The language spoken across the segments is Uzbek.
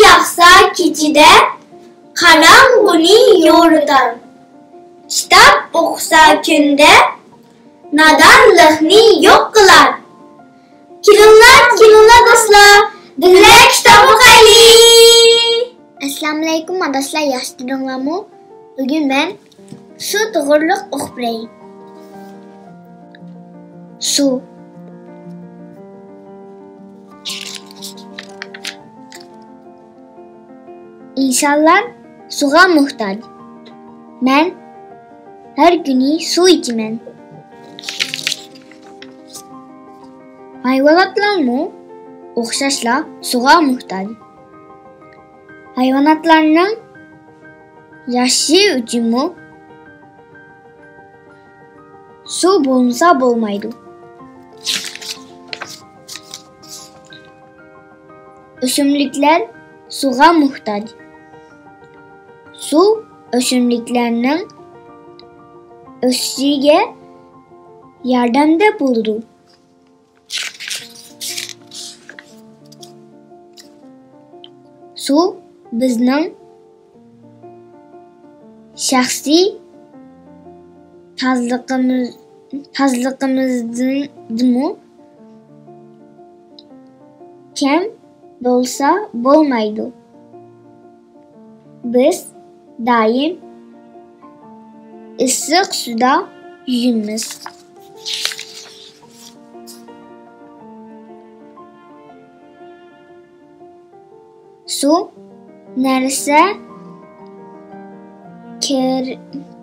yağsa keçide, qarang'uni yo'ritar. Kitob o'qisa kunda, nodonlikni yo'q qilar. Kelinglar do'stlar, birga kitob o'qiylik. Assalomu alaykum do'stlar, yaxshi turinglarmi? Bugun men su to'g'riliq o'qib beray. Su. İnsanlar suga muhtaç. Men her günü su içimen. Hayvanatlarmı o'xshashla suga muhtaç. Hayvanotlarning yashashi uchunmi su bo'lmasa bo'lmaydi. O'simliklar suga muhtaç. Su o'simliklarning o'sishiga yordamda bo'ladi. Su bizning shaxsiy tazliqimizdimi kam bo'lsa bo'lmaydi. Biz doim issiq suda yuvamiz. Su narsa keraklarni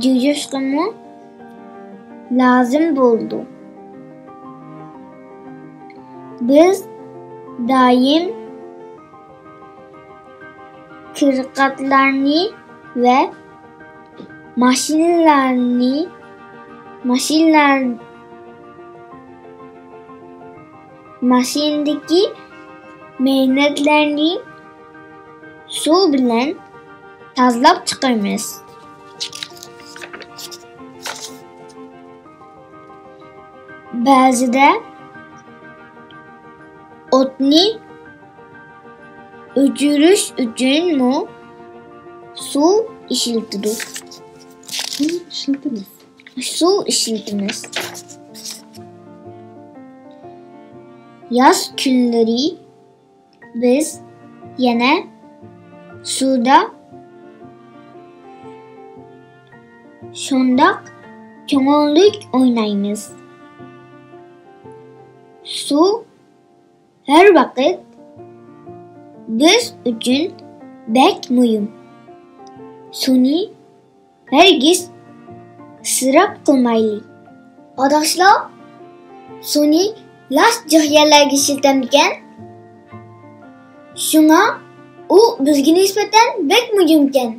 yuyishga lazım bo'ldi. Biz doim kirqatlarni ve mashinadagi mehnatlarni su bilan tozalab chiqaramiz. Ba'zida o'tni o'chirish uchun suv ishlatamiz. Yoz kunlari biz yana suvda shundoq ko'ngillik o'ynaymiz. Su her vaqt biz uchun bek muhim. Suni hergiz israf qilmaylik. Odoshlar, suni lash joylarga ishlatamikan. Shunga u bizga nisbatan bek muhimkan.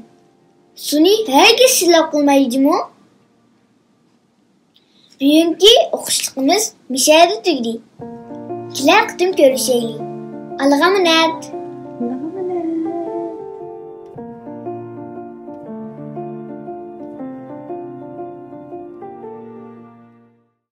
Suni hergiz israf qilmaylikmi? Bugungi o'qishimiz mishayda tugdi. Kelar qitim ko'rishaylik. Alg'a minat.